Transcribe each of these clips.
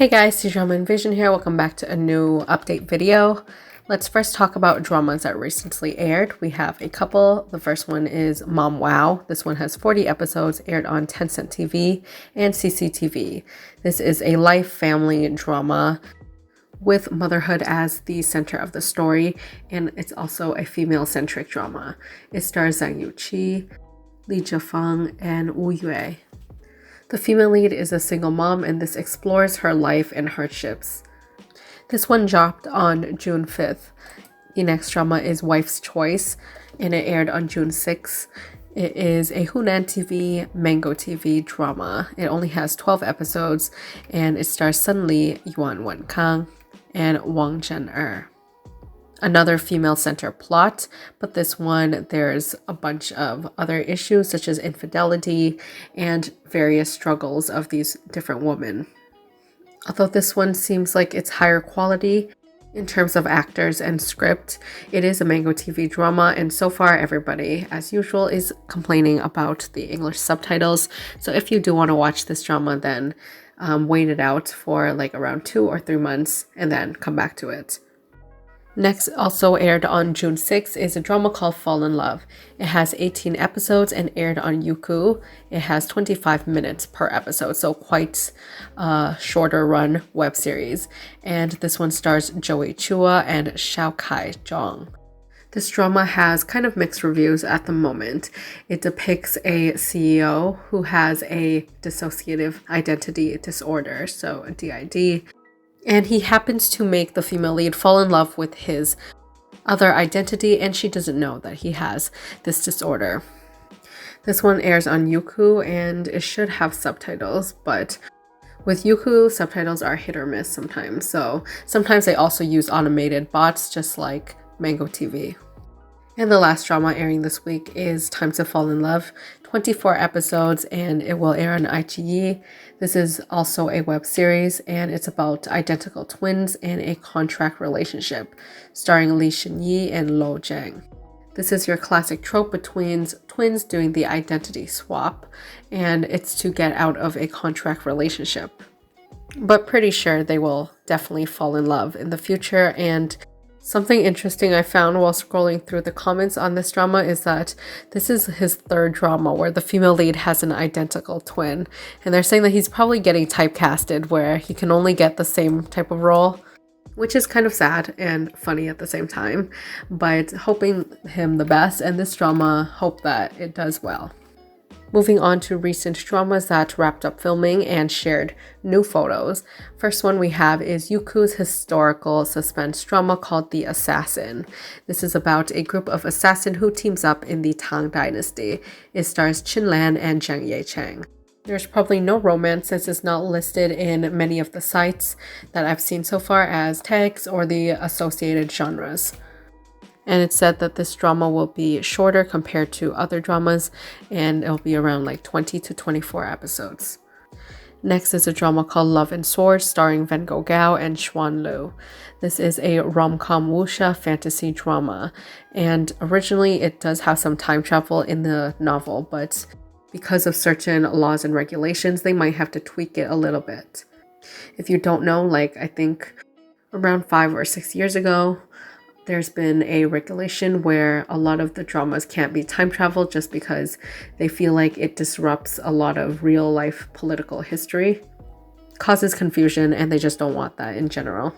Hey guys, Cdrama and Vision here. Welcome back to a new update video. Let's first talk about dramas that recently aired. We have a couple. The first one is Mom Wow. This one has 40 episodes, aired on Tencent TV and CCTV. This is a life family drama with motherhood as the center of the story, and it's also a female-centric drama. It stars Zhang Yuqi, Zefeng, and Wu Yue. The female lead is a single mom, and this explores her life and hardships. This one dropped on June 5th. The next drama is Wife's Choice, and it aired on June 6th. It is a Hunan TV, Vengo TV drama. It only has 12 episodes, and it stars suddenly Yuan Wenkang and Wang Jingchun. Another female-centered plot, but this one there's a bunch of other issues such as infidelity and various struggles of these different women. Although this one seems like it's higher quality in terms of actors and script, it is a Vengo TV drama, and so far everybody, as usual, is complaining about the English subtitles. So if you do want to watch this drama, then wait it out for like around 2 or 3 months and then come back to it. Next, also aired on June 6th, is a drama called Fall in Love. It has 18 episodes and aired on Youku. It has 25 minutes per episode, so quite a shorter run web series. And this one stars Chua and Kaizhong. This drama has kind of mixed reviews at the moment. It depicts a CEO who has a dissociative identity disorder, so a DID. And he happens to make the female lead fall in love with his other identity, and she doesn't know that he has this disorder. This one airs on Youku, and it should have subtitles, but with Youku, subtitles are hit or miss sometimes. So sometimes they also use automated bots, just like Vengo TV. And the last drama airing this week is Time to Fall in Love, 24 episodes, and it will air on iQIYI. This is also a web series, and it's about identical twins and a contract relationship, starring Xinyi and Zheng. This is your classic trope between twins doing the identity swap, and it's to get out of a contract relationship. But pretty sure they will definitely fall in love in the future. And something interesting I found while scrolling through the comments on this drama is that this is his third drama where the female lead has an identical twin. And they're saying that he's probably getting typecasted where he can only get the same type of role, which is kind of sad and funny at the same time. But hoping him the best, and this drama, hope that it does well. Moving on to recent dramas that wrapped up filming and shared new photos. First one we have is Youku's historical suspense drama called The Assassin. This is about a group of assassins who teams up in the Tang Dynasty. It stars Chen and Yecheng. There's probably no romance since it's not listed in many of the sites that I've seen so far as tags or the associated genres. And it's said that this drama will be shorter compared to other dramas, and it'll be around like 20 to 24 episodes. Next is a drama called Love and Sword, starring Vengo and Xuan. This is a rom-com wuxia fantasy drama, and originally it does have some time travel in the novel, but because of certain laws and regulations, they might have to tweak it a little bit. If you don't know, like I think around 5 or 6 years ago, there's been a regulation where a lot of the dramas can't be time travel just because they feel like it disrupts a lot of real life political history, causes confusion, and they just don't want that in general.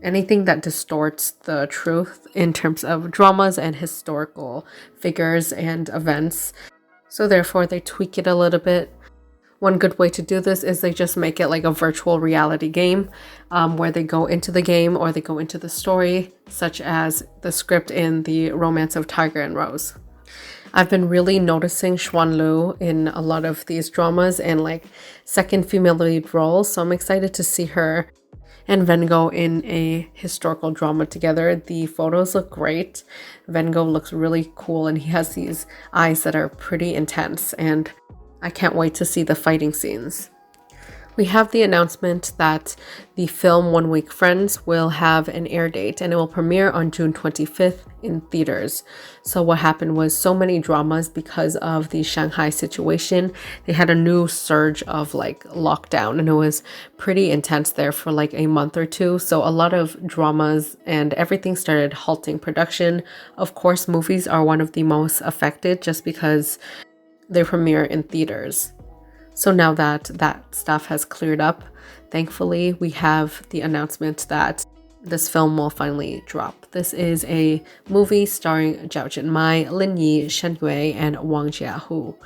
Anything that distorts the truth in terms of dramas and historical figures and events. So therefore they tweak it a little bit. One good way to do this is they just make it like a virtual reality game where they go into the game or they go into the story, such as the script in The Romance of Tiger and Rose. I've been really noticing Xuan in a lot of these dramas and like second female lead roles, so I'm excited to see her and Vengo in a historical drama together. The photos look great. Vengo looks really cool, and he has these eyes that are pretty intense, and I can't wait to see the fighting scenes. We have the announcement that the film 1 Week Friends will have an air date and it will premiere on June 25th in theaters. So what happened was so many dramas because of the Shanghai situation. They had a new surge of like lockdown and it was pretty intense there for like a month or two. So a lot of dramas and everything started halting production. Of course, movies are one of the most affected just because they premiere in theaters. So now that that stuff has cleared up, thankfully, we have the announcement that this film will finally drop. This is a movie starring Zhao Jinmai, Lin Yi, Shen Yue, and Wang Jiahui.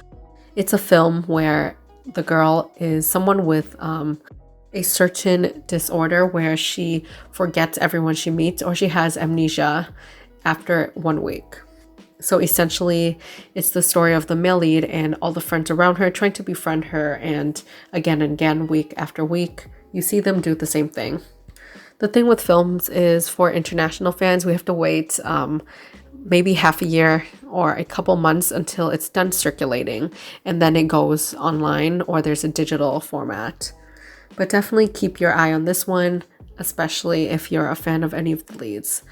It's a film where the girl is someone with a certain disorder where she forgets everyone she meets or she has amnesia after 1 week. So essentially, it's the story of the male lead and all the friends around her trying to befriend her, and again, week after week, you see them do the same thing. The thing with films is for international fans, we have to wait maybe half a year or a couple months until it's done circulating, and then it goes online or there's a digital format. But definitely keep your eye on this one, especially if you're a fan of any of the leads.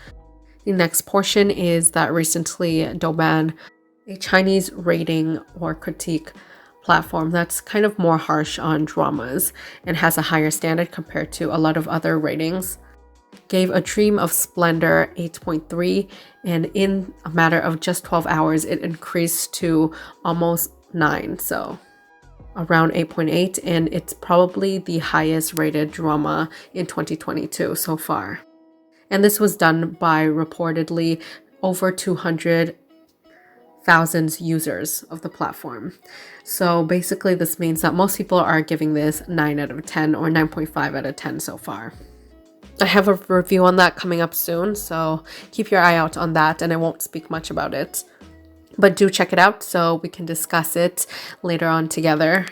The next portion is that recently Douban, a Chinese rating or critique platform that's kind of more harsh on dramas and has a higher standard compared to a lot of other ratings, gave A Dream of Splendor 8.3, and in a matter of just 12 hours it increased to almost 9, so around 8.8, and it's probably the highest rated drama in 2022 so far. And this was done by reportedly over 200,000 users of the platform. So basically this means that most people are giving this 9 out of 10 or 9.5 out of 10 so far. I have a review on that coming up soon, so keep your eye out on that, and I won't speak much about it. But do check it out so we can discuss it later on together.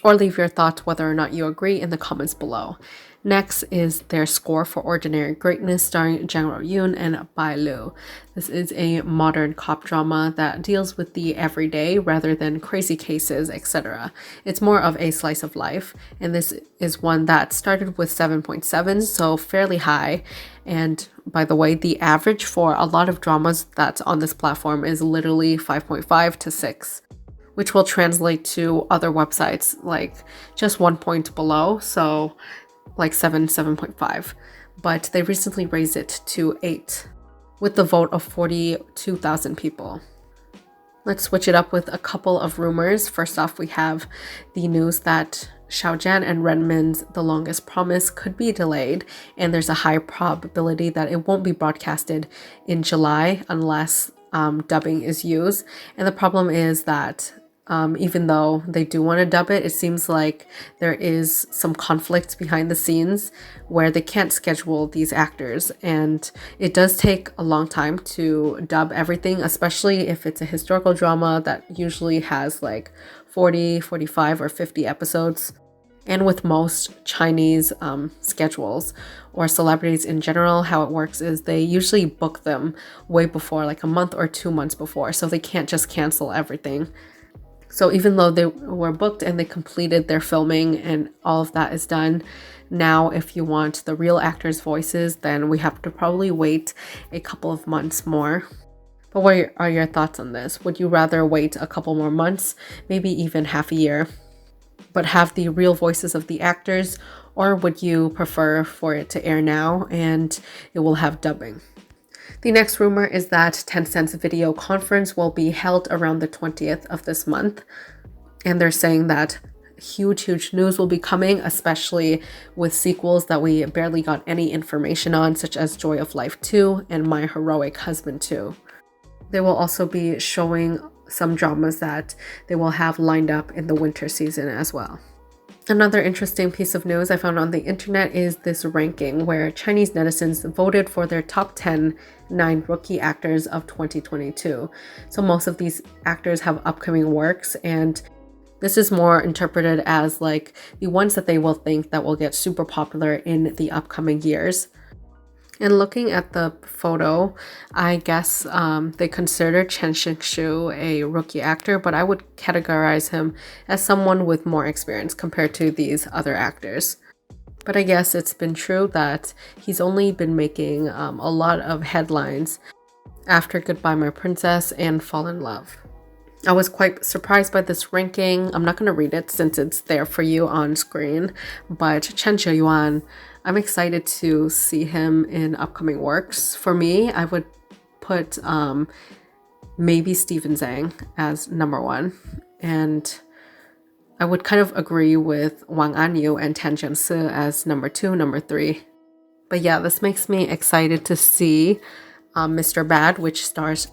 Or leave your thoughts whether or not you agree in the comments below. Next is their score for Ordinary Greatness, starring Zhang Yuqi and Bai Lu. This is a modern cop drama that deals with the everyday rather than crazy cases, etc. It's more of a slice of life, and this is one that started with 7.7, so fairly high. And by the way, the average for a lot of dramas that's on this platform is literally 5.5 to 6. Which will translate to other websites like just 1 point below, so like 7.5. But they recently raised it to 8 with the vote of 42,000 people. Let's switch it up with a couple of rumors. First off, we have the news that Xiao and Renmin's The Longest Promise could be delayed, and there's a high probability that it won't be broadcasted in July unless dubbing is used. And the problem is that even though they do want to dub it, it seems like there is some conflict behind the scenes where they can't schedule these actors, and it does take a long time to dub everything, especially if it's a historical drama that usually has like 40, 45, or 50 episodes. And with most Chinese schedules or celebrities in general, how it works is they usually book them way before, like a month or 2 months before, so they can't just cancel everything. So even though they were booked and they completed their filming and all of that is done, now if you want the real actors' voices, then we have to probably wait a couple of months more. But what are your thoughts on this? Would you rather wait a couple more months, maybe even half a year, but have the real voices of the actors, or would you prefer for it to air now and it will have dubbing? The next rumor is that Tencent's video conference will be held around the 20th of this month. And they're saying that huge news will be coming, especially with sequels that we barely got any information on, such as Joy of Life 2 and My Heroic Husband 2. They will also be showing some dramas that they will have lined up in the winter season as well. Another interesting piece of news I found on the internet is this ranking where Chinese netizens voted for their top 9 rookie actors of 2022. So most of these actors have upcoming works, and this is more interpreted as like the ones that they will think that will get super popular in the upcoming years. And looking at the photo, I guess they consider Chen Xingshu a rookie actor, but I would categorize him as someone with more experience compared to these other actors. But I guess it's been true that he's only been making a lot of headlines after Goodbye My Princess and Fall in Love. I was quite surprised by this ranking. I'm not going to read it since it's there for you on screen, but Chen Yuan, I'm excited to see him in upcoming works. For me, I would put maybe Stephen Zhang as number 1, and I would kind of agree with Wang Anyu and Tan Jiansi as number 2, number 3. But yeah, this makes me excited to see Mr. Bad, which stars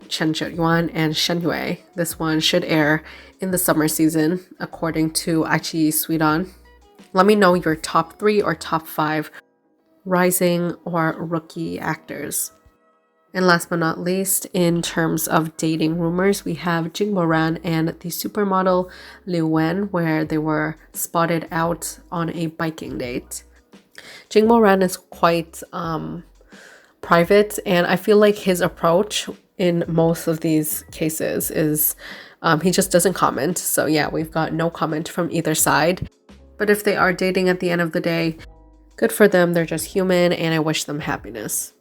Chen Yuan and Shen Yue. This one should air in the summer season, according to Aichi Suidan. Let me know your top 3 or top 5 rising or rookie actors. And last but not least, in terms of dating rumors, we have Jingbo Ran and the supermodel Liu Wen, where they were spotted out on a biking date. Jingbo Ran is quite private, and I feel like his approach in most of these cases is he just doesn't comment. So yeah, we've got no comment from either side. But if they are dating at the end of the day, good for them. They're just human, and I wish them happiness.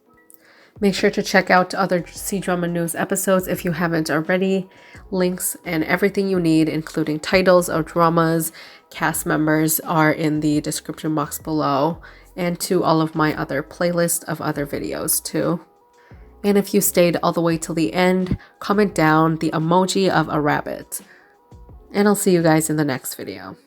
Make sure to check out other C-Drama news episodes if you haven't already. Links and everything you need, including titles of dramas, cast members, are in the description box below, and to all of my other playlists of other videos too. And if you stayed all the way till the end, comment down the emoji of a rabbit. And I'll see you guys in the next video.